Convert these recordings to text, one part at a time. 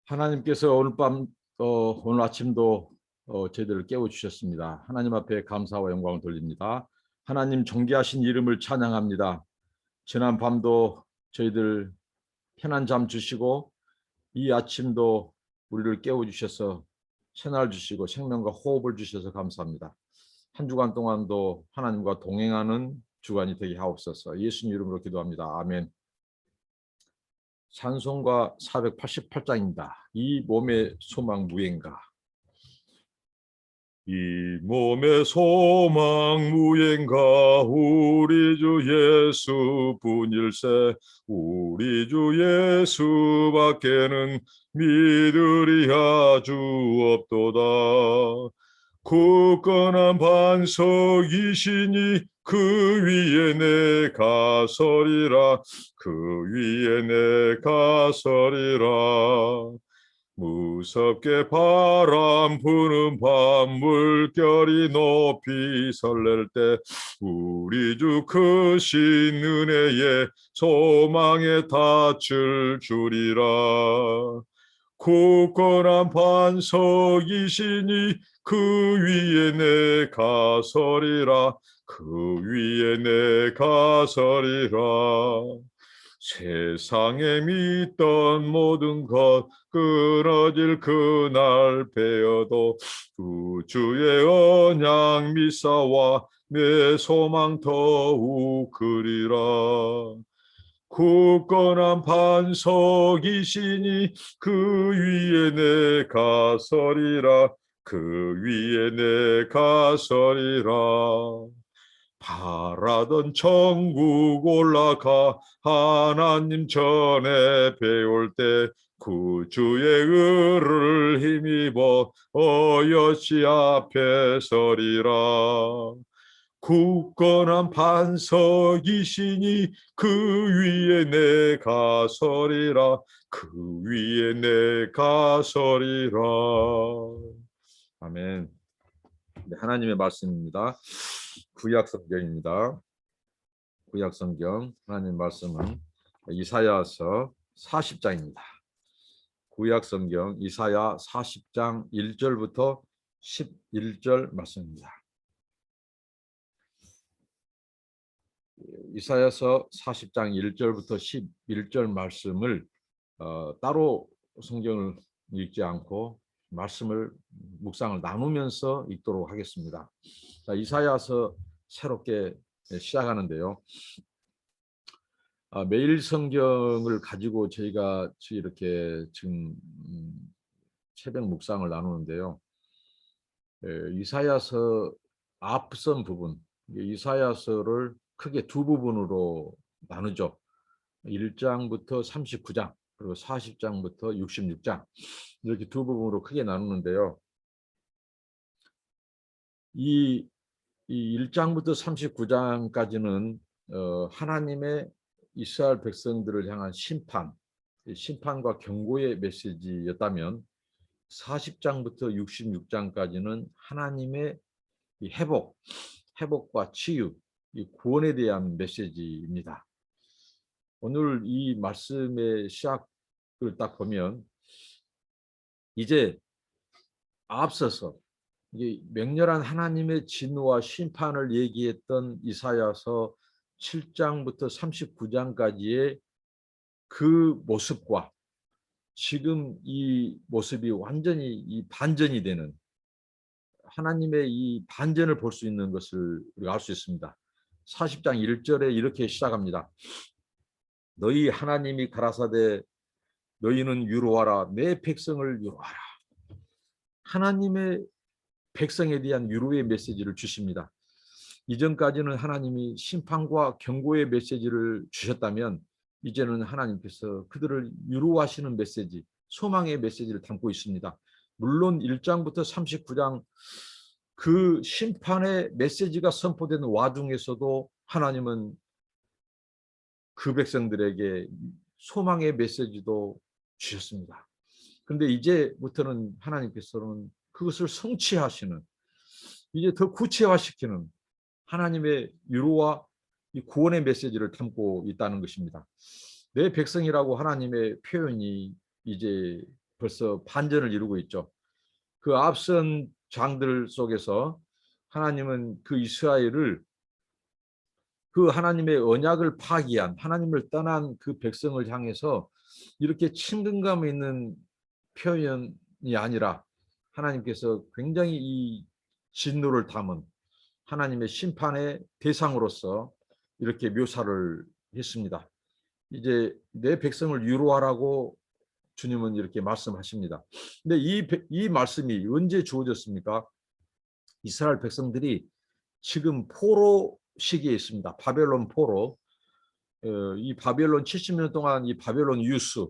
하나님께서 오늘 아침도 저희들을 깨워주셨습니다. 하나님 앞에 감사와 영광을 돌립니다. 하나님 존귀하신 이름을 찬양합니다. 지난 밤도 저희들 편한 잠 주시고 이 아침도 우리를 깨워주셔서 새날 주시고 생명과 호흡을 주셔서 감사합니다. 한 주간 동안도 하나님과 동행하는 주간이 되게 하옵소서. 예수님 이름으로 기도합니다. 아멘. 찬송가 488장입니다. 이 몸의 소망 무엔가. 이 몸의 소망 무엔가 우리 주 예수뿐일세. 우리 주 예수밖에는 믿으리야 주 없도다. 굳건한 반석이시니 그 위에 내가 서리라. 그 위에 내가 서리라. 무섭게 바람 부는 밤 물결이 높이 설렐 때 우리 주 크신 은혜에 소망에 닻을 주리라. 굳건한 반석이시니 그 위에 내가 서리라. 그 위에 내가 서리라. 세상에 믿던 모든 것 끊어질 그날 베어도 주의 언약 미사와 내 소망 더욱 그리라. 굳건한 반석이시니 그 위에 내가 서리라. 그 위에 내가 서리라. 바라던 천국 올라가 하나님 전에 배울 때 구주의 의를 힘입어 어여시 앞에 서리라. 굳건한 반석이시니 그 위에 내가 서리라. 그 위에 내가 서리라. 아멘. 네, 하나님의 말씀입니다. 구약성경입니다. 구약성경 하나님 말씀은 이사야서 40장입니다. 구약성경 이사야 40장 1절부터 11절 말씀입니다. 이사야서 40장 1절부터 11절 말씀을 따로 성경을 읽지 않고 말씀을 묵상을 나누면서 읽도록 하겠습니다. 자, 이사야서 새롭게 시작하는데요. 매일 성경을 가지고 저희가 이렇게 지금 새벽 묵상을 나누는데요. 이사야서 앞선 부분, 이사야서를 크게 두 부분으로 나누죠. 1장부터 39장, 그리고 40장부터 66장 이렇게 두 부분으로 크게 나누는데요. 이 1장부터 39장까지는 하나님의 이스라엘 백성들을 향한 심판과 경고의 메시지였다면 40장부터 66장까지는 하나님의 이 회복과 치유, 이 구원에 대한 메시지입니다. 오늘 이 말씀의 시작을 딱 보면 이제 앞서서 이게 맹렬한 하나님의 진노와 심판을 얘기했던 이사야서 7장부터 39장까지의 그 모습과 지금 이 모습이 완전히 이 반전이 되는 하나님의 이 반전을 볼 수 있는 것을 우리가 알 수 있습니다. 40장 1절에 이렇게 시작합니다. 너희 하나님이 가라사대 너희는 위로하라. 내 백성을 위로하라. 하나님의 백성에 대한 위로의 메시지를 주십니다. 이전까지는 하나님이 심판과 경고의 메시지를 주셨다면 이제는 하나님께서 그들을 위로하시는 메시지, 소망의 메시지를 담고 있습니다. 물론 1장부터 39장 그 심판의 메시지가 선포되는 와중에서도 하나님은 그 백성들에게 소망의 메시지도 주셨습니다. 그런데 이제부터는 하나님께서는 그것을 성취하시는, 이제 더 구체화시키는 하나님의 위로와 이 구원의 메시지를 담고 있다는 것입니다. 내 백성이라고 하나님의 표현이 이제 벌써 반전을 이루고 있죠. 그 앞선 장들 속에서 하나님은 그 이스라엘을 그 하나님의 언약을 파기한 하나님을 떠난 그 백성을 향해서 이렇게 친근감 있는 표현이 아니라 하나님께서 굉장히 이 진노를 담은 하나님의 심판의 대상으로서 이렇게 묘사를 했습니다. 이제 내 백성을 위로하라고 주님은 이렇게 말씀하십니다. 근데 이 말씀이 언제 주어졌습니까? 이스라엘 백성들이 지금 포로 시기에 있습니다. 바벨론 포로. 이 바벨론 70년 동안 이 바벨론 유스,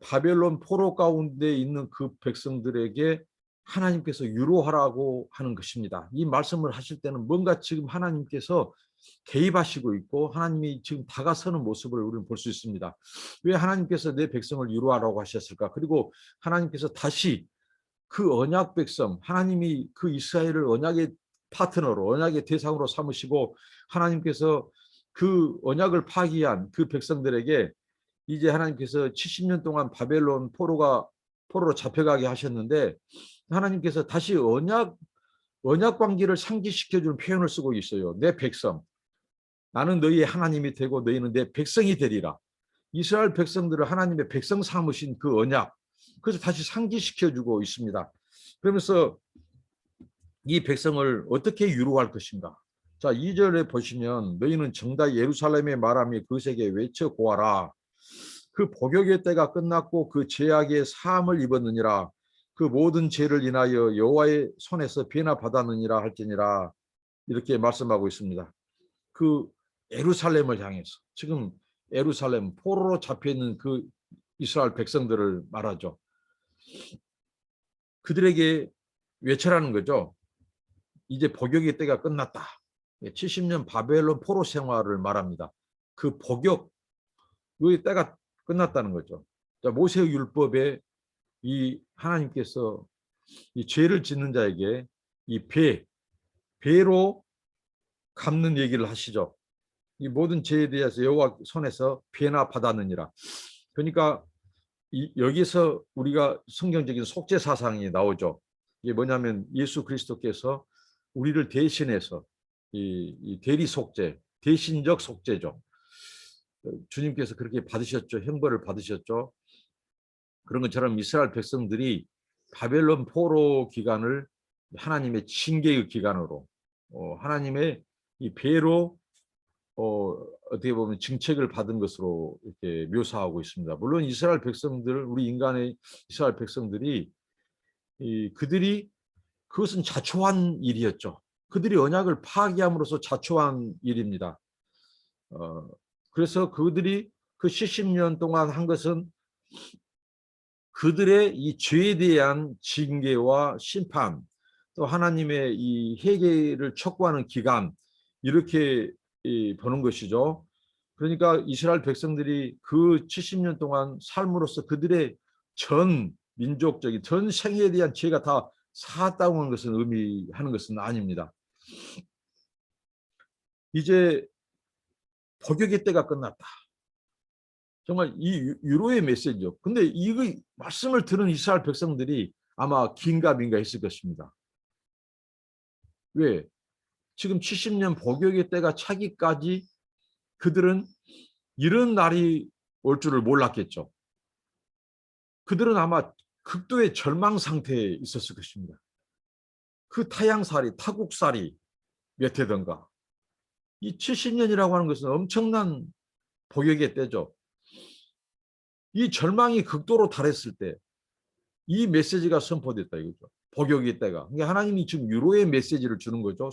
바벨론 포로 가운데 있는 그 백성들에게 하나님께서 위로하라고 하는 것입니다. 이 말씀을 하실 때는 뭔가 지금 하나님께서 개입하시고 있고 하나님이 지금 다가서는 모습을 우리는 볼 수 있습니다. 왜 하나님께서 내 백성을 위로하라고 하셨을까? 그리고 하나님께서 다시 그 언약 백성, 하나님이 그 이스라엘을 언약의 파트너로, 언약의 대상으로 삼으시고 하나님께서 그 언약을 파기한 그 백성들에게 이제 하나님께서 70년 동안 바벨론 포로로 잡혀가게 하셨는데 하나님께서 다시 언약 관계를 상기시켜주는 표현을 쓰고 있어요. 내 백성, 나는 너희의 하나님이 되고 너희는 내 백성이 되리라. 이스라엘 백성들을 하나님의 백성 삼으신 그 언약, 그래서 다시 상기시켜주고 있습니다. 그러면서 이 백성을 어떻게 위로할 것인가? 자, 2절에 보시면 너희는 정다 예루살렘의 말하며 그세게 외쳐 고하라. 그 복역의 때가 끝났고 그 죄악의 사함을 입었느니라. 그 모든 죄를 인하여 여호와의 손에서 배나 받았느니라 할지니라. 이렇게 말씀하고 있습니다. 그 예루살렘을 향해서 지금 예루살렘 포로로 잡혀있는 그 이스라엘 백성들을 말하죠. 그들에게 외쳐라는 거죠. 이제 복역의 때가 끝났다. 70년 바벨론 포로 생활을 말합니다. 그 복역의 때가 끝났다는 거죠. 자, 모세의 율법에 이 하나님께서 이 죄를 짓는 자에게 이 배로 갚는 얘기를 하시죠. 이 모든 죄에 대해서 여호와 손에서 배나 받았느니라. 그러니까 여기서 우리가 성경적인 속죄 사상이 나오죠. 이게 뭐냐면 예수 그리스도께서 우리를 대신해서 이 대리 속죄, 대신적 속죄죠. 주님께서 그렇게 받으셨죠. 형벌을 받으셨죠. 그런 것처럼 이스라엘 백성들이 바벨론 포로 기간을 하나님의 징계의 기간으로 하나님의 이 배로 어떻게 보면 증책을 받은 것으로 이렇게 묘사하고 있습니다. 물론 이스라엘 백성들, 우리 인간의 이스라엘 백성들이 그들이 그것은 자초한 일이었죠. 그들이 언약을 파기함으로써 자초한 일입니다. 그래서 그들이 그 70년 동안 한 것은 그들의 이 죄에 대한 징계와 심판, 또 하나님의 이 회개를 촉구하는 기간, 이렇게 보는 것이죠. 그러니까 이스라엘 백성들이 그 70년 동안 삶으로써 그들의 전 민족적인 전 생애에 대한 죄가 다 사했다는 것을 의미하는 것은 아닙니다. 이제 복역의 때가 끝났다. 정말 이 위로의 메시지죠. 근데 이거 말씀을 들은 이스라엘 백성들이 아마 긴가민가 했을 것입니다. 왜? 지금 70년 복역의 때가 차기까지 그들은 이런 날이 올 줄을 몰랐겠죠. 그들은 아마 극도의 절망 상태에 있었을 것입니다. 그 타향살이, 타국살이 몇 해던가. 이 70년이라고 하는 것은 엄청난 복역의 때죠. 이 절망이 극도로 달했을 때 이 메시지가 선포됐다 이거죠. 복역의 때가. 그러니까 하나님이 지금 위로의 메시지를 주는 거죠.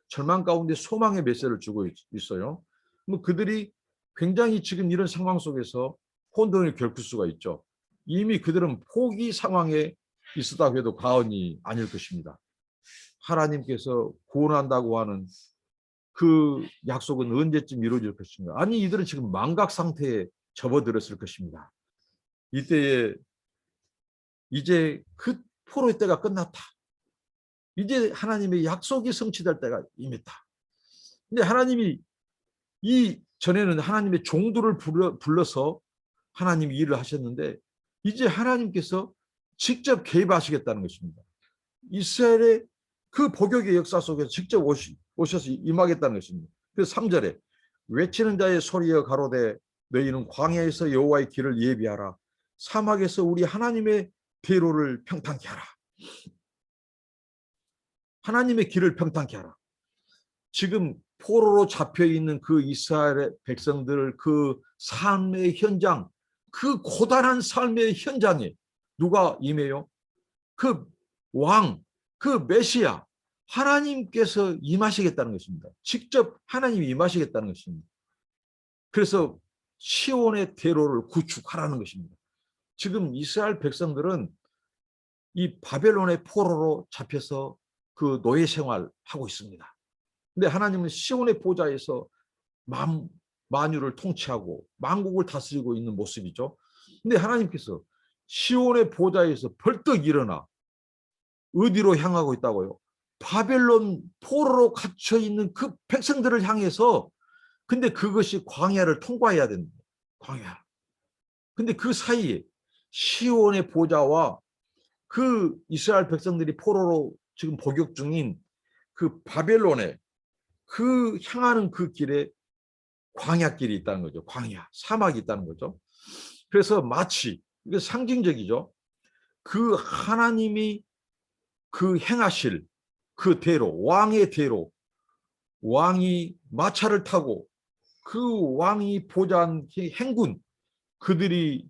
절망 가운데 소망의 메시지를 주고 있어요. 뭐 그들이 굉장히 지금 이런 상황 속에서 혼돈을 겪을 수가 있죠. 이미 그들은 포기 상황에 있었다고 해도 과언이 아닐 것입니다. 하나님께서 구원한다고 하는 그 약속은 언제쯤 이루어질 것인가? 아니 이들은 지금 망각 상태에 접어들었을 것입니다. 이때에 이제 그 포로의 때가 끝났다. 이제 하나님의 약속이 성취될 때가 임했다. 근데 하나님이 이 전에는 하나님의 종들을 불러서 하나님이 일을 하셨는데 이제 하나님께서 직접 개입하시겠다는 것입니다. 이스라엘의 그 복역의 역사 속에서 직접 오셔서 임하겠다는 것입니다. 그래서 3절에 외치는 자의 소리여 가로되 너희는 광야에서 여호와의 길을 예비하라. 사막에서 우리 하나님의 대로를 평탄케 하라. 하나님의 길을 평탄케 하라. 지금 포로로 잡혀있는 그 이스라엘 백성들 그 삶의 현장, 그 고단한 삶의 현장에 누가 임해요? 그 왕, 그 메시아, 하나님께서 임하시겠다는 것입니다. 직접 하나님이 임하시겠다는 것입니다. 그래서 시온의 대로를 구축하라는 것입니다. 지금 이스라엘 백성들은 이 바벨론의 포로로 잡혀서 그 노예 생활하고 있습니다. 근데 하나님은 시온의 보좌에서 만유를 통치하고 만국을 다스리고 있는 모습이죠. 근데 하나님께서 시온의 보좌에서 벌떡 일어나 어디로 향하고 있다고요? 바벨론 포로로 갇혀 있는 그 백성들을 향해서. 근데 그것이 광야를 통과해야 된다. 광야. 근데 그 사이에 시온의 보좌와 그 이스라엘 백성들이 포로로 지금 복역 중인 그 바벨론에 그 향하는 그 길에 광야길이 있다는 거죠. 광야, 사막이 있다는 거죠. 그래서 마치 이게 상징적이죠. 그 하나님이 그 행하실 그 대로, 왕의 대로, 왕이 마차를 타고 그 왕이 보좌한 행군, 그들이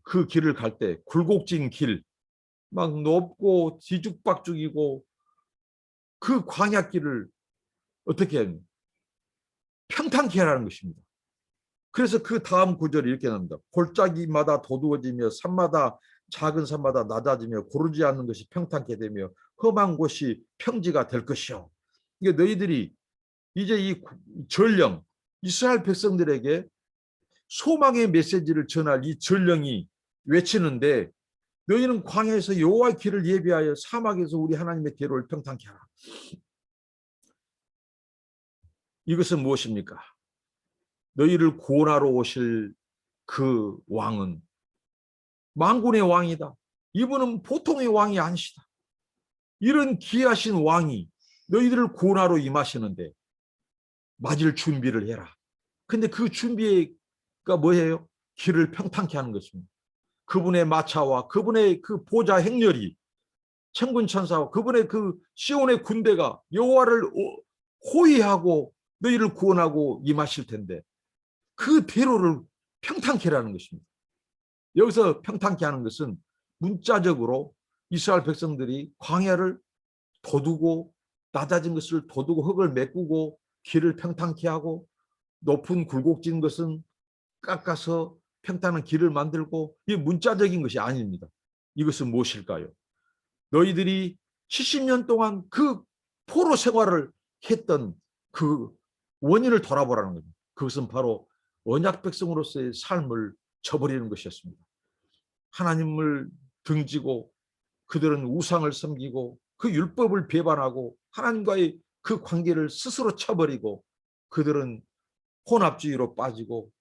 그 길을 갈 때 굴곡진 길, 막 높고 뒤죽박죽이고 그 광야길을 어떻게 합니까? 평탄케 하라는 것입니다. 그래서 그 다음 구절이 이렇게 나옵니다. 골짜기마다 도두어지며 산마다 작은 산마다 낮아지며 고르지 않는 것이 평탄케 되며 험한 곳이 평지가 될 것이요. 이게 너희들이 이제 이 전령 이스라엘 백성들에게 소망의 메시지를 전할 이 전령이 외치는데 너희는 광야에서 여호와의 길을 예비하여 사막에서 우리 하나님의 대로를 평탄케 하라. 이것은 무엇입니까? 너희를 구원하러 오실 그 왕은 만군의 왕이다. 이분은 보통의 왕이 아니시다. 이런 귀하신 왕이 너희들을 구원하러 임하시는데 맞을 준비를 해라. 근데 그 준비가 뭐예요? 길을 평탄케 하는 것입니다. 그분의 마차와 그분의 그 보좌 행렬이 천군천사와 그분의 그 시온의 군대가 여호와를 호위하고 너희를 구원하고 임하실 텐데 그 대로를 평탄케 하는 것입니다. 여기서 평탄케 하는 것은 문자적으로 이스라엘 백성들이 광야를 도두고 낮아진 것을 도두고 흙을 메꾸고 길을 평탄케 하고 높은 굴곡진 것은 깎아서 평탄한 길을 만들고 이 문자적인 것이 아닙니다. 이것은 무엇일까요? 너희들이 70년 동안 그 포로 생활을 했던 그 원인을 돌아보라는 겁니다. 그것은 바로 언약 백성으로서의 삶을 저버리는 것이었습니다. 하나님을 등지고 그들은 우상을 섬기고 그 율법을 배반하고 하나님과의 그 관계를 스스로 쳐버리고 그들은 혼합주의로 빠지고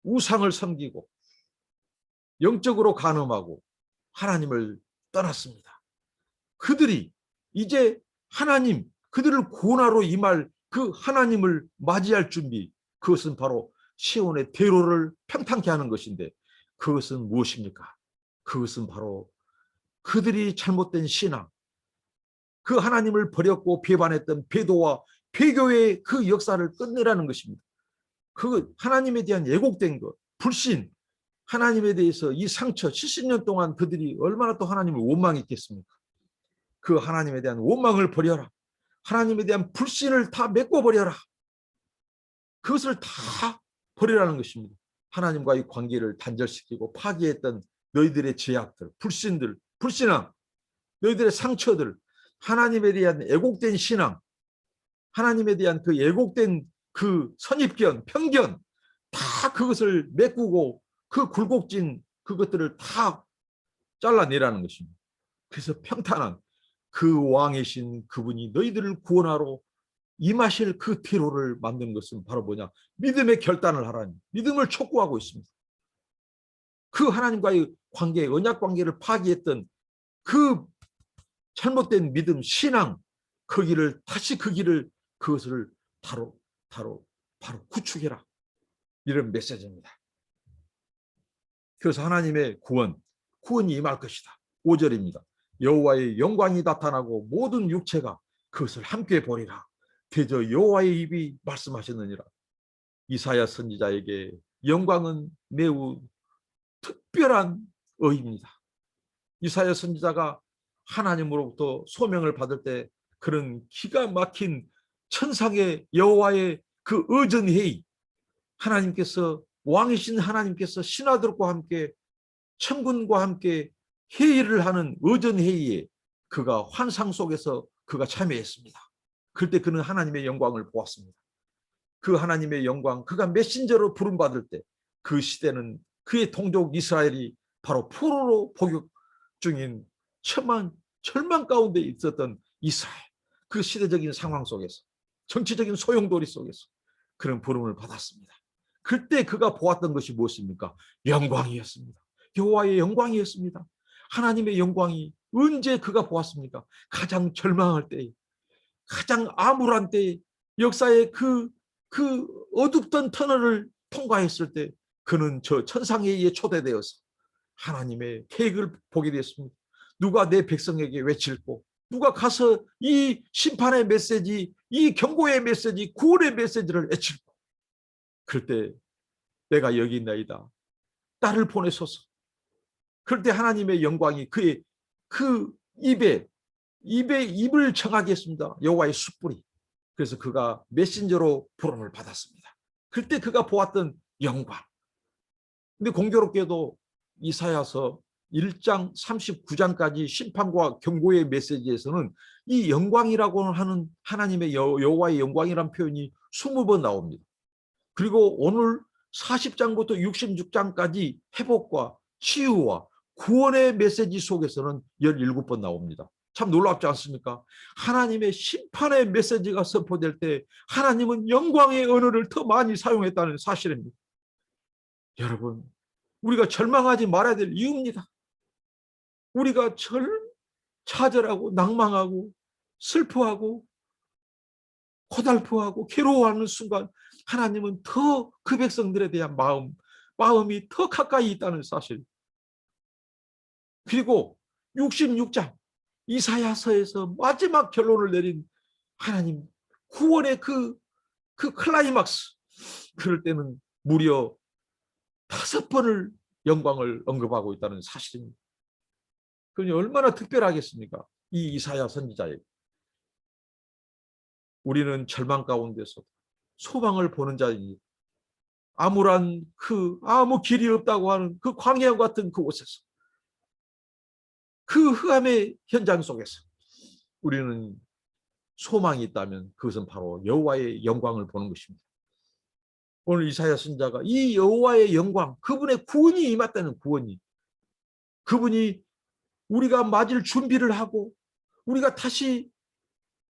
우상을 섬기고 영적으로 간음하고 하나님을 떠났습니다. 그들이 이제 하나님, 그들을 구원하러 임할 그 하나님을 맞이할 준비, 그것은 바로 시온의 대로를 평탄케 하는 것인데 그것은 무엇입니까? 그것은 바로 그들이 잘못된 신앙, 그 하나님을 버렸고 배반했던 배도와 배교의 그 역사를 끝내라는 것입니다. 그 하나님에 대한 예곡된 것, 불신, 하나님에 대해서 이 상처 70년 동안 그들이 얼마나 또 하나님을 원망했겠습니까? 그 하나님에 대한 원망을 버려라. 하나님에 대한 불신을 다 메꿔버려라. 그것을 다 버리라는 것입니다. 하나님과의 관계를 단절시키고 파괴했던 너희들의 죄악들, 불신들, 불신앙, 너희들의 상처들, 하나님에 대한 애곡된 신앙, 하나님에 대한 그 애곡된 그 선입견, 편견, 다 그것을 메꾸고 그 굴곡진 그것들을 다 잘라내라는 것입니다. 그래서 평탄한 그 왕이신 그분이 너희들을 구원하러 임하실 그 퇴로를 만드는 것은 바로 뭐냐? 믿음의 결단을 하라니. 믿음을 촉구하고 있습니다. 그 하나님과의 관계, 언약 관계를 파기했던 그 잘못된 믿음, 신앙, 그 길을 다시 그것을 바로 구축해라. 이런 메시지입니다. 그래서 하나님의 구원이 임할 것이다. 5절입니다. 여호와의 영광이 나타나고 모든 육체가 그것을 함께 보리라. 대저 여호와의 입이 말씀하셨느니라. 이사야 선지자에게 영광은 매우 특별한 의입니다. 이사야 선지자가 하나님으로부터 소명을 받을 때 그런 기가 막힌 천상의 여호와의 그 의전회의, 하나님께서 왕이신 하나님께서 신하들과 함께 천군과 함께 회의를 하는 의전회의에 그가 환상 속에서 그가 참여했습니다. 그때 그는 하나님의 영광을 보았습니다. 그 하나님의 영광, 그가 메신저로 부름받을 때 그 시대는 그의 동족 이스라엘이 바로 포로로 복역 중인 절망 가운데 있었던 이스라엘, 그 시대적인 상황 속에서, 정치적인 소용돌이 속에서 그런 부름을 받았습니다. 그때 그가 보았던 것이 무엇입니까? 영광이었습니다. 여호와의 영광이었습니다. 하나님의 영광이 언제 그가 보았습니까? 가장 절망할 때, 가장 암울한 때, 역사의 그 어둡던 터널을 통과했을 때 그는 저 천상회의에 초대되어서 하나님의 계획을 보게 되었습니다. 누가 내 백성에게 외칠고, 누가 가서 이 심판의 메시지, 이 경고의 메시지, 구원의 메시지를 외칠고, 그럴 때 내가 여기 있나이다, 나를 보내소서. 그럴 때 하나님의 영광이 그의 그 입에 입을 청하게 했습니다. 여호와의 숯불이. 그래서 그가 메신저로 부름을 받았습니다. 그때 그가 보았던 영광. 근데 공교롭게도 이사야서 1장 39장까지 심판과 경고의 메시지에서는 이 영광이라고 하는 하나님의 여호와의 영광이라는 표현이 20번 나옵니다. 그리고 오늘 40장부터 66장까지 회복과 치유와 구원의 메시지 속에서는 17번 나옵니다. 참 놀랍지 않습니까? 하나님의 심판의 메시지가 선포될 때 하나님은 영광의 언어를 더 많이 사용했다는 사실입니다. 여러분, 우리가 절망하지 말아야 될 이유입니다. 우리가 좌절하고 낭망하고 슬퍼하고 고달프하고 괴로워하는 순간 하나님은 더 그 백성들에 대한 마음이 더 가까이 있다는 사실. 그리고 66장 이사야서에서 마지막 결론을 내린 하나님 구원의 그 클라이막스, 그럴 때는 무려 5번을 영광을 언급하고 있다는 사실입니다. 그러니 얼마나 특별하겠습니까? 이 이사야 선지자에게. 우리는 절망 가운데서 소망을 보는 자이니 암울한 아무 길이 없다고 하는 그 광야 같은 그곳에서, 그 흑암의 현장 속에서 우리는 소망이 있다면 그것은 바로 여호와의 영광을 보는 것입니다. 오늘 이사야 선지자가 이 여호와의 영광, 그분의 구원이 임했다는 구원이, 그분이 우리가 맞을 준비를 하고 우리가 다시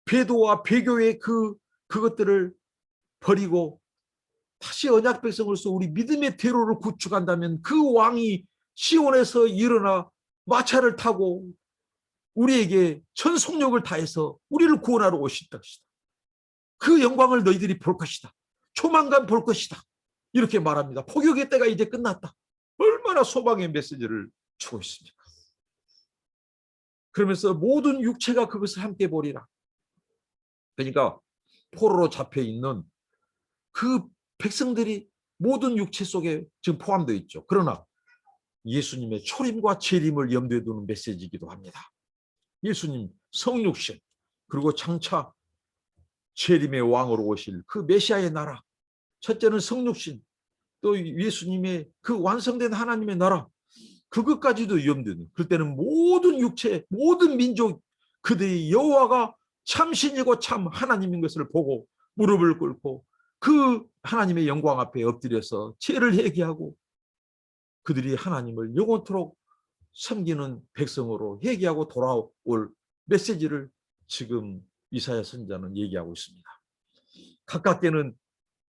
배도와 배교의 그것들을 버리고 다시 언약 백성으로서 우리 믿음의 대로를 구축한다면 그 왕이 시온에서 일어나 마차를 타고 우리에게 전 속력을 다해서 우리를 구원하러 오실 것이다. 그 영광을 너희들이 볼 것이다. 조만간 볼 것이다. 이렇게 말합니다. 포격의 때가 이제 끝났다. 얼마나 소망의 메시지를 주고 있습니까? 그러면서 모든 육체가 그것을 함께 보리라. 그러니까 포로로 잡혀 있는 그 백성들이 모든 육체 속에 지금 포함되어 있죠. 그러나 예수님의 초림과 재림을 염두에 두는 메시지이기도 합니다. 예수님 성육신, 그리고 장차 재림의 왕으로 오실 그 메시아의 나라, 첫째는 성육신, 또 예수님의 그 완성된 하나님의 나라, 그것까지도 염두에 두는, 그때는 모든 육체, 모든 민족, 그들이 여호와가 참신이고 참 하나님인 것을 보고 무릎을 꿇고 그 하나님의 영광 앞에 엎드려서 죄를 회개하고 그들이 하나님을 영원토록 섬기는 백성으로 회개하고 돌아올 메시지를 지금 이사야 선지자는 얘기하고 있습니다. 가깝게는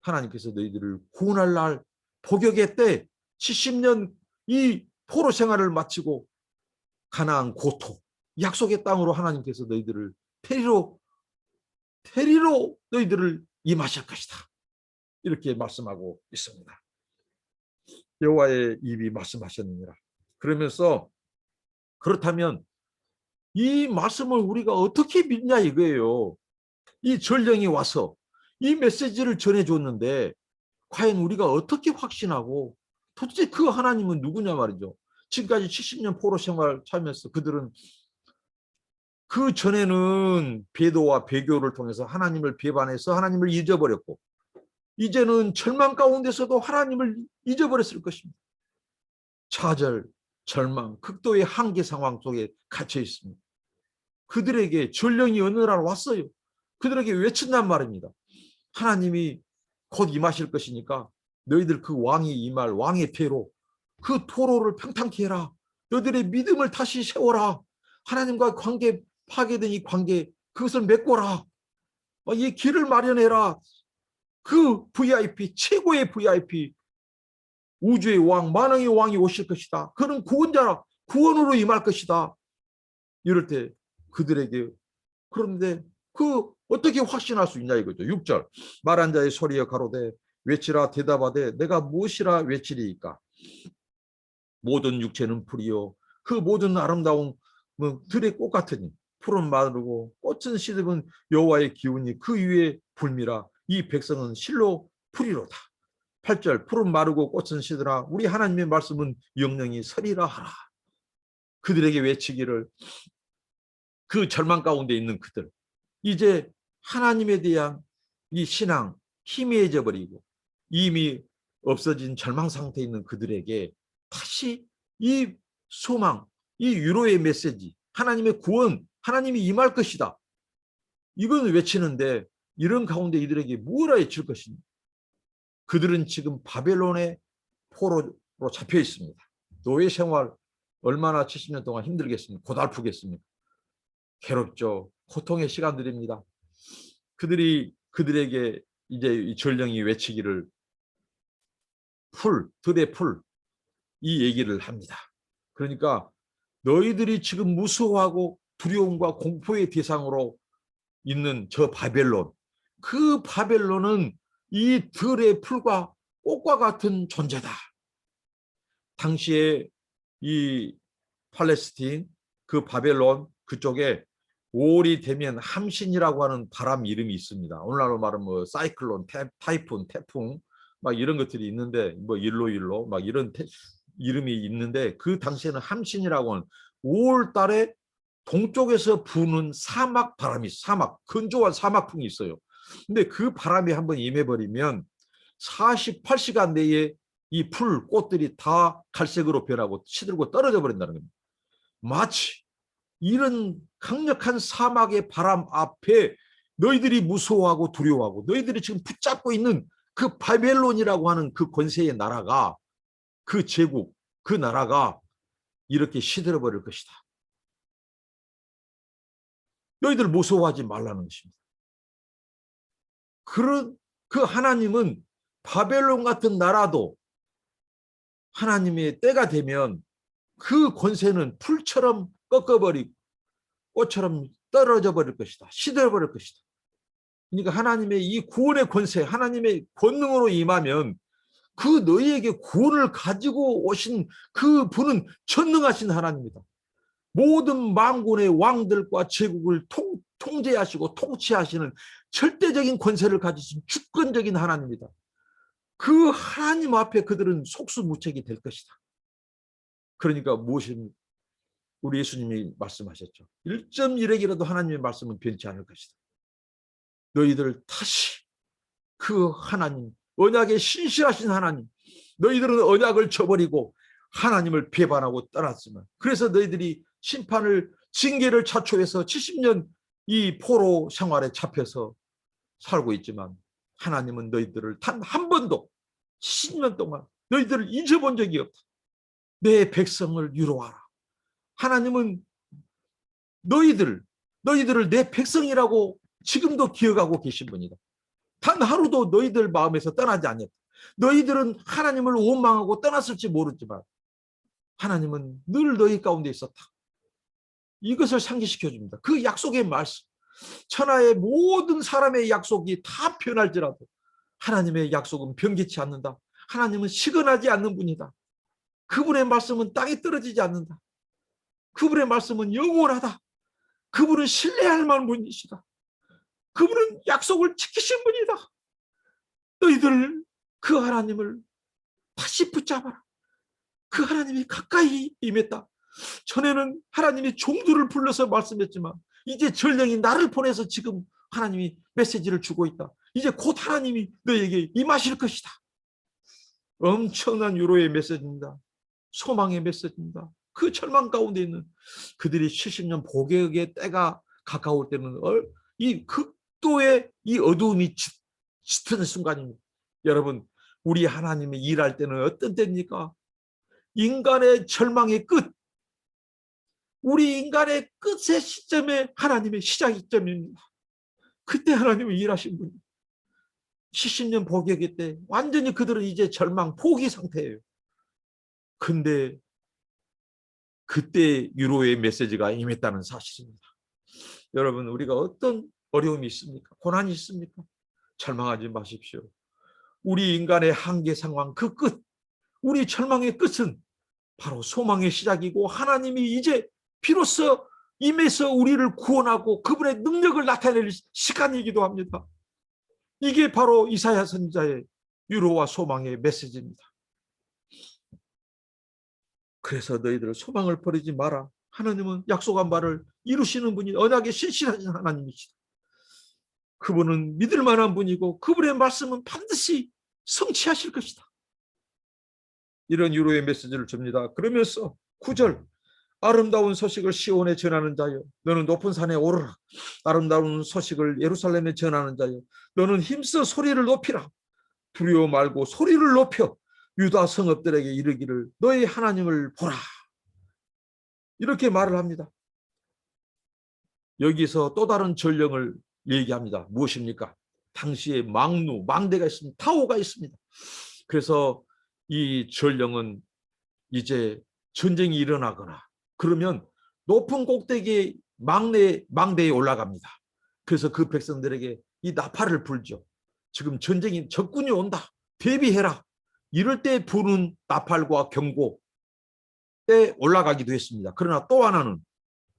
하나님께서 너희들을 구원할 날, 복역의 때, 70년 이 포로 생활을 마치고 가나안 고토 약속의 땅으로 하나님께서 너희들을 데리러 너희들을 임하실 것이다. 이렇게 말씀하고 있습니다. 여호와의 입이 말씀하셨느니라. 그러면서 그렇다면 이 말씀을 우리가 어떻게 믿냐 이거예요. 이 전령이 와서 이 메시지를 전해줬는데 과연 우리가 어떻게 확신하고 도대체 그 하나님은 누구냐 말이죠. 지금까지 70년 포로 생활 살면서 그들은 그 전에는 배도와 배교를 통해서 하나님을 배반해서 하나님을 잊어버렸고 이제는 절망 가운데서도 하나님을 잊어버렸을 것입니다. 좌절, 절망, 극도의 한계 상황 속에 갇혀 있습니다. 그들에게 전령이 어느 날 왔어요. 그들에게 외친단 말입니다. 하나님이 곧 임하실 것이니까 너희들 그 왕이 임할 왕의 패로 그 포로를 평탄케 해라. 너희들의 믿음을 다시 세워라. 하나님과 관계 파괴된 이 관계 그것을 메꿔라. 이 길을 마련해라. 그 VIP 최고의 VIP 우주의 왕 만왕의 왕이 오실 것이다. 그는 구원자라 구원으로 임할 것이다. 이럴 때 그들에게 그런데 그 어떻게 확신할 수 있냐 이거죠. 6절 말한 자의 소리여 가로되 외치라 대답하되 내가 무엇이라 외치리이까. 모든 육체는 풀이요 그 모든 아름다운 들의 꽃 같으니 풀은 마르고 꽃은 시듭은 여호와의 기운이 그 위에 불미라. 이 백성은 실로 풀이로다. 8절 풀은 마르고 꽃은 시드라 우리 하나님의 말씀은 영영이 서리라 하라. 그들에게 외치기를 그 절망 가운데 있는 그들 이제 하나님에 대한 이 신앙 희미해져 버리고 이미 없어진 절망 상태에 있는 그들에게 다시 이 소망 이 위로의 메시지 하나님의 구원 하나님이 임할 것이다. 이건 외치는데 이런 가운데 이들에게 무엇을 외칠 것입니까? 그들은 지금 바벨론의 포로로 잡혀 있습니다. 노예 생활 얼마나 70년 동안 힘들겠습니까? 고달프겠습니까? 괴롭죠. 고통의 시간들입니다. 그들에게 이제 이 전령이 외치기를 들의 풀, 이 얘기를 합니다. 그러니까 너희들이 지금 무서워하고 두려움과 공포의 대상으로 있는 저 바벨론, 그 바벨론은 이 들의 풀과 꽃과 같은 존재다. 당시에 이 팔레스틴, 그 바벨론 그쪽에 5월이 되면 함신이라고 하는 바람 이름이 있습니다. 오늘날로 말하면 뭐 사이클론, 타이푼, 태풍 막 이런 것들이 있는데 뭐 일로 막 이런 이름이 있는데 그 당시에는 함신이라고 하는 5월 달에 동쪽에서 부는 사막 바람이 사막 건조한 사막풍이 있어요. 근데 그 바람이 한번 임해버리면 48시간 내에 이 풀, 꽃들이 다 갈색으로 변하고 시들고 떨어져 버린다는 겁니다. 마치 이런 강력한 사막의 바람 앞에 너희들이 무서워하고 두려워하고 너희들이 지금 붙잡고 있는 그 바벨론이라고 하는 그 권세의 나라가 그 제국, 그 나라가 이렇게 시들어 버릴 것이다. 너희들 무서워하지 말라는 것입니다. 그 하나님은 바벨론 같은 나라도 하나님의 때가 되면 그 권세는 풀처럼 꺾어버리고 꽃처럼 떨어져 버릴 것이다. 시들어 버릴 것이다. 그러니까 하나님의 이 구원의 권세, 하나님의 권능으로 임하면 그 너희에게 구원을 가지고 오신 그 분은 전능하신 하나님이다. 모든 만군의 왕들과 제국을 통제하시고 통치하시는 절대적인 권세를 가지신 주권적인 하나님이다. 그 하나님 앞에 그들은 속수무책이 될 것이다. 그러니까 무엇입니까? 우리 예수님이 말씀하셨죠. 1.1핵이라도 하나님의 말씀은 변치 않을 것이다. 너희들 다시 그 하나님, 언약에 신실하신 하나님, 너희들은 언약을 저버리고 하나님을 배반하고 떠났지만 그래서 너희들이 심판을 징계를 자초해서 70년 이 포로 생활에 잡혀서 살고 있지만 하나님은 너희들을 단 한 번도 70년 동안 너희들을 잊어본 적이 없다. 내 백성을 위로하라. 하나님은 너희들을 내 백성이라고 지금도 기억하고 계신 분이다. 단 하루도 너희들 마음에서 떠나지 않았다. 너희들은 하나님을 원망하고 떠났을지 모르지만 하나님은 늘 너희 가운데 있었다. 이것을 상기시켜 줍니다. 그 약속의 말씀. 천하의 모든 사람의 약속이 다 변할지라도 하나님의 약속은 변개치 않는다. 하나님은 시건하지 않는 분이다. 그분의 말씀은 땅에 떨어지지 않는다. 그분의 말씀은 영원하다. 그분은 신뢰할 만한 분이시다. 그분은 약속을 지키신 분이다. 너희들 그 하나님을 다시 붙잡아라. 그 하나님이 가까이 임했다. 전에는 하나님이 종들을 불러서 말씀했지만 이제 전령이 나를 보내서 지금 하나님이 메시지를 주고 있다. 이제 곧 하나님이 너에게 임하실 것이다. 엄청난 위로의 메시지입니다. 소망의 메시지입니다. 그 절망 가운데 있는 그들이 70년 복역의 때가 가까울 때는 이 극도의 이 어두움이 짙은 순간입니다. 여러분, 우리 하나님이 일할 때는 어떤 때입니까? 인간의 절망의 끝, 우리 인간의 끝의 시점에 하나님의 시작 시점입니다. 그때 하나님은 일하신 분입니다. 70년 복역의 때 완전히 그들은 이제 절망, 포기 상태예요. 근데 그때 유로의 메시지가 임했다는 사실입니다. 여러분, 우리가 어떤 어려움이 있습니까? 고난이 있습니까? 절망하지 마십시오. 우리 인간의 한계 상황, 그 끝, 우리 절망의 끝은 바로 소망의 시작이고 하나님이 이제 비로소 임해서 우리를 구원하고 그분의 능력을 나타낼 시간이기도 합니다. 이게 바로 이사야 선지자의 위로와 소망의 메시지입니다. 그래서 너희들 소망을 버리지 마라. 하나님은 약속한 바를 이루시는 분이 언약에 신실하신 하나님이시다. 그분은 믿을 만한 분이고 그분의 말씀은 반드시 성취하실 것이다. 이런 위로의 메시지를 줍니다. 그러면서 9절, 아름다운 소식을 시온에 전하는 자여 너는 높은 산에 오르라. 아름다운 소식을 예루살렘에 전하는 자여 너는 힘써 소리를 높이라. 두려워 말고 소리를 높여 유다 성읍들에게 이르기를 너희 하나님을 보라. 이렇게 말을 합니다. 여기서 또 다른 전령을 얘기합니다. 무엇입니까? 당시에 망누, 망대가 있습니다. 타오가 있습니다. 그래서 이 전령은 이제 전쟁이 일어나거나 그러면 높은 꼭대기에 망대에 올라갑니다. 그래서 그 백성들에게 이 나팔을 불죠. 지금 전쟁이 적군이 온다. 대비해라. 이럴 때 부는 나팔과 경고 때 올라가기도 했습니다. 그러나 또 하나는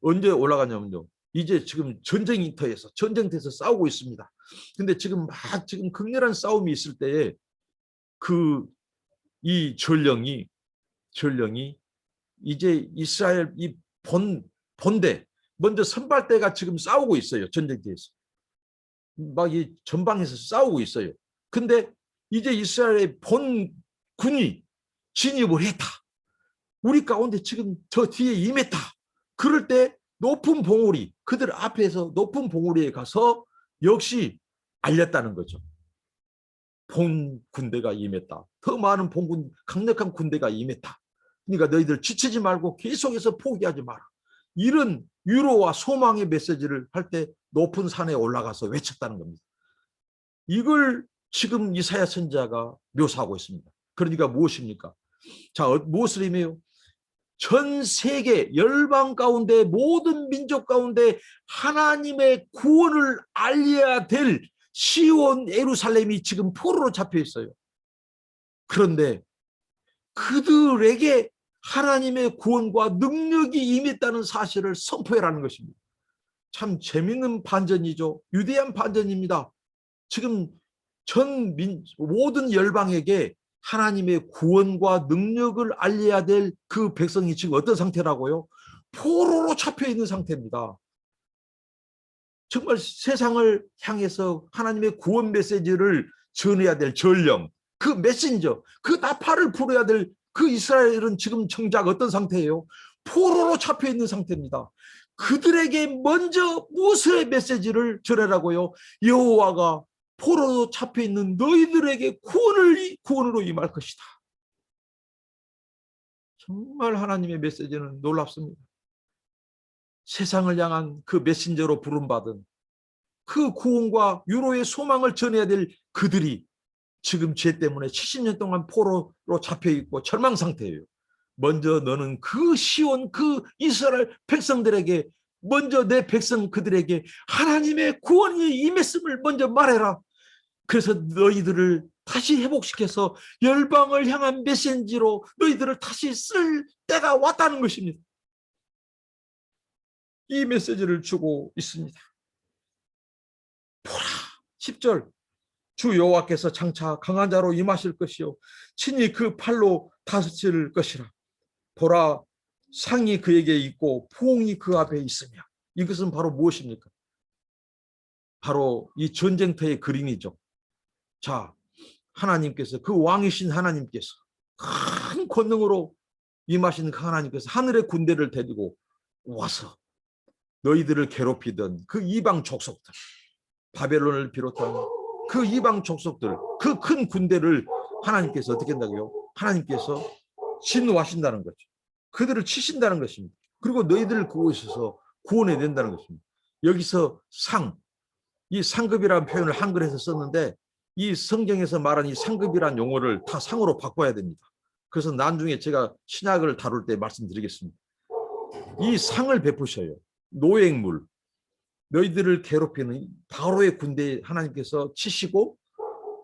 언제 올라가냐면요. 이제 지금 전쟁터에서 싸우고 있습니다. 근데 지금 극렬한 싸움이 있을 때에 이 전령이 이제 이스라엘 이 본대 먼저 선발대가 지금 싸우고 있어요. 전쟁터에서 막 이 전방에서 싸우고 있어요. 근데 이제 이스라엘의 본군이 진입을 했다. 우리 가운데 지금 저 뒤에 임했다. 그럴 때 높은 봉우리, 그들 앞에서 높은 봉우리에 가서 역시 알렸다는 거죠. 본 군대가 임했다. 더 많은 강력한 군대가 임했다. 그러니까 너희들 지치지 말고 계속해서 포기하지 마라. 이런 위로와 소망의 메시지를 할 때 높은 산에 올라가서 외쳤다는 겁니다. 이걸 지금 이사야 선지자가 묘사하고 있습니다. 그러니까 무엇입니까? 자, 무엇을 의미해요? 전 세계 열방 가운데 모든 민족 가운데 하나님의 구원을 알려야 될 시온 예루살렘이 지금 포로로 잡혀 있어요. 그런데 그들에게 하나님의 구원과 능력이 임했다는 사실을 선포해라는 것입니다. 참 재미있는 반전이죠. 위대한 반전입니다. 지금 모든 열방에게 하나님의 구원과 능력을 알려야 될 그 백성이 지금 어떤 상태라고요? 포로로 잡혀 있는 상태입니다. 정말 세상을 향해서 하나님의 구원 메시지를 전해야 될 전령, 그 메신저, 그 나팔을 불어야 될 그 이스라엘은 지금 정작 어떤 상태예요? 포로로 잡혀 있는 상태입니다. 그들에게 먼저 무엇의 메시지를 전하라고요? 여호와가 포로로 잡혀 있는 너희들에게 구원으로 임할 것이다. 정말 하나님의 메시지는 놀랍습니다. 세상을 향한 그 메신저로 부름받은 그 구원과 위로의 소망을 전해야 될 그들이 지금 죄 때문에 70년 동안 포로로 잡혀 있고 절망 상태예요. 먼저 너는 그 시온 그 이스라엘 백성들에게 먼저 내 백성 그들에게 하나님의 구원이 임했음을 먼저 말해라. 그래서 너희들을 다시 회복시켜서 열방을 향한 메시지로 너희들을 다시 쓸 때가 왔다는 것입니다. 이 메시지를 주고 있습니다. 보라 10절 주 여호와께서 장차 강한 자로 임하실 것이요 친히 그 팔로 다스릴 것이라. 보라 상이 그에게 있고 부흥이 그 앞에 있으며. 이것은 바로 무엇입니까? 바로 이 전쟁터의 그림이죠. 자, 하나님께서 그 왕이신 하나님께서 큰 권능으로 임하신 그 하나님께서 하늘의 군대를 데리고 와서 너희들을 괴롭히던 그 이방 족속들, 바벨론을 비롯한 그 이방 족속들, 그 큰 군대를 하나님께서 어떻게 한다고요? 하나님께서 진노하신다는 거죠. 그들을 치신다는 것입니다. 그리고 너희들을 그곳에서 구원해야 된다는 것입니다. 여기서 이 상급이라는 표현을 한글에서 썼는데 이 성경에서 말하는 이 상급이라는 용어를 다 상으로 바꿔야 됩니다. 그래서 나중에 제가 신약을 다룰 때 말씀드리겠습니다. 이 상을 베푸셔요. 노획물, 너희들을 괴롭히는 바로의 군대 하나님께서 치시고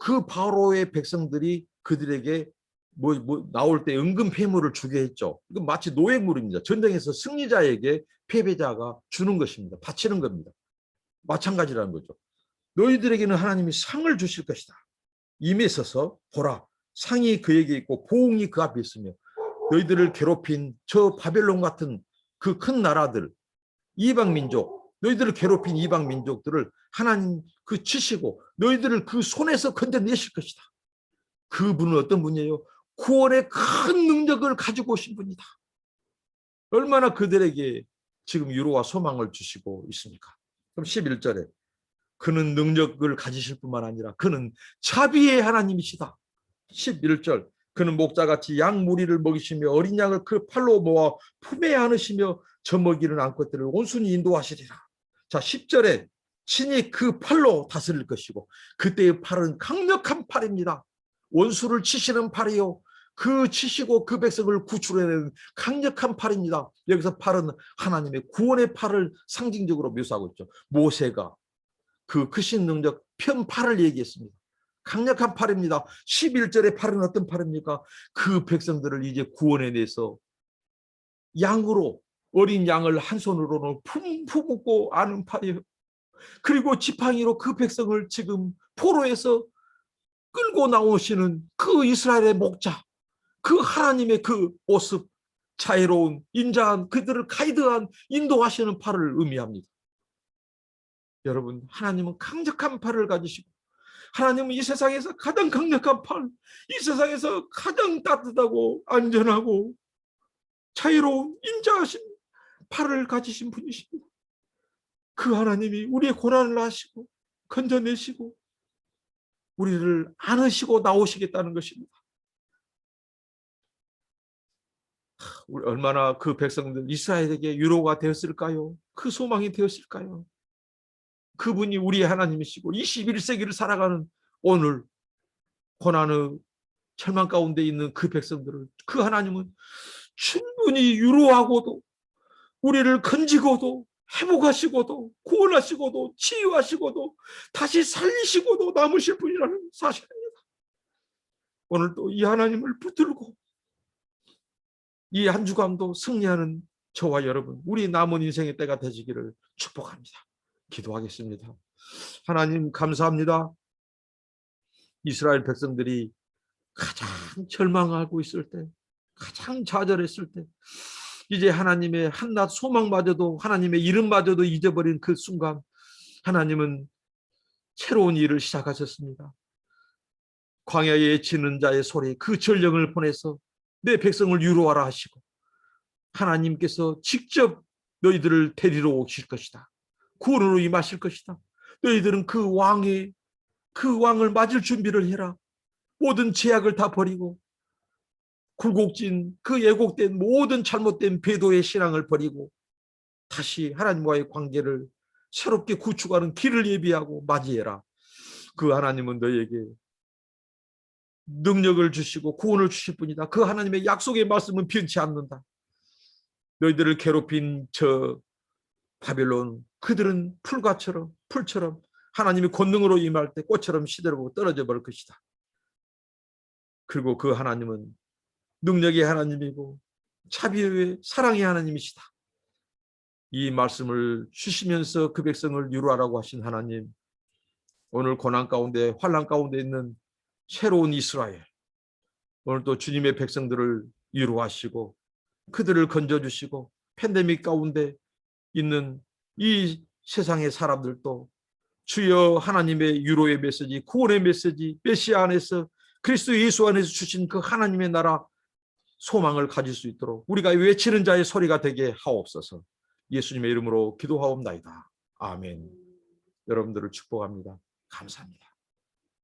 그 바로의 백성들이 그들에게 나올 때 은금 폐물을 주게 했죠. 이건 마치 노획물입니다. 전쟁에서 승리자에게 패배자가 주는 것입니다. 바치는 겁니다. 마찬가지라는 거죠. 너희들에게는 하나님이 상을 주실 것이다. 임에 있어서 보라 상이 그에게 있고 보응이 그 앞에 있으며 너희들을 괴롭힌 저 바벨론 같은 그 큰 나라들 이방 민족 너희들을 괴롭힌 이방 민족들을 하나님 그 치시고 너희들을 그 손에서 건져내실 것이다. 그분은 어떤 분이에요? 구원의 큰 능력을 가지고 오신 분이다. 얼마나 그들에게 지금 위로와 소망을 주시고 있습니까? 그럼 11절에 그는 능력을 가지실 뿐만 아니라 그는 자비의 하나님이시다. 11절 그는 목자같이 양 무리를 먹이시며 어린 양을 그 팔로 모아 품에 안으시며 젖먹이는 암컷들을 온순히 인도하시리라. 자 10절에 친히 그 팔로 다스릴 것이고 그때의 팔은 강력한 팔입니다. 원수를 치시는 팔이요. 그 치시고 그 백성을 구출해내는 강력한 팔입니다. 여기서 팔은 하나님의 구원의 팔을 상징적으로 묘사하고 있죠. 모세가 그 크신 능력 편팔을 얘기했습니다. 강력한 팔입니다. 11절의 팔은 어떤 팔입니까? 그 백성들을 이제 구원해내서 양으로 어린 양을 한 손으로는 품고 아는 팔이에요. 그리고 지팡이로 그 백성을 지금 포로에서 끌고 나오시는 그 이스라엘의 목자, 그 하나님의 그 모습, 자애로운 인자한 그들을 가이드한 인도하시는 팔을 의미합니다. 여러분 하나님은 강력한 팔을 가지시고 하나님은 이 세상에서 가장 강력한 팔, 이 세상에서 가장 따뜻하고 안전하고 자유로운 인자하신 팔을 가지신 분이십니다. 그 하나님이 우리의 고난을 아시고 건져내시고 우리를 안으시고 나오시겠다는 것입니다. 얼마나 그 백성들 이스라엘에게 위로가 되었을까요? 그 소망이 되었을까요? 그분이 우리의 하나님이시고 21세기를 살아가는 오늘 고난의 절망 가운데 있는 그 백성들을 그 하나님은 충분히 위로하고도 우리를 건지고도 회복하시고도 구원하시고도 치유하시고도 다시 살리시고도 남으실 분이라는 사실입니다. 오늘 또 이 하나님을 붙들고 이 한 주간도 승리하는 저와 여러분 우리 남은 인생의 때가 되시기를 축복합니다. 기도하겠습니다. 하나님 감사합니다. 이스라엘 백성들이 가장 절망하고 있을 때 가장 좌절했을 때 이제 하나님의 한낱 소망마저도 하나님의 이름마저도 잊어버린 그 순간 하나님은 새로운 일을 시작하셨습니다. 광야에 지는 자의 소리 그 전령을 보내서 내 백성을 위로하라 하시고 하나님께서 직접 너희들을 데리러 오실 것이다. 구원으로 임하실 것이다. 너희들은 그 왕을 맞을 준비를 해라. 모든 제약을 다 버리고 굴곡진 그 예곡된 모든 잘못된 배도의 신앙을 버리고 다시 하나님과의 관계를 새롭게 구축하는 길을 예비하고 맞이해라. 그 하나님은 너희에게 능력을 주시고 구원을 주실 분이다. 그 하나님의 약속의 말씀은 변치 않는다. 너희들을 괴롭힌 저 바벨론, 그들은 풀처럼 하나님이 권능으로 임할 때 꽃처럼 시들고 떨어져 버릴 것이다. 그리고 그 하나님은 능력의 하나님이고 자비의 사랑의 하나님이시다. 이 말씀을 주시면서 그 백성을 위로하라고 하신 하나님, 오늘 고난 가운데 환난 가운데 있는 새로운 이스라엘, 오늘 또 주님의 백성들을 위로하시고 그들을 건져주시고 팬데믹 가운데 있는 이 세상의 사람들도 주여 하나님의 위로의 메시지, 구원의 메시지, 메시아 안에서 그리스도 예수 안에서 주신 그 하나님의 나라 소망을 가질 수 있도록 우리가 외치는 자의 소리가 되게 하옵소서. 예수님의 이름으로 기도하옵나이다. 아멘. 여러분들을 축복합니다. 감사합니다.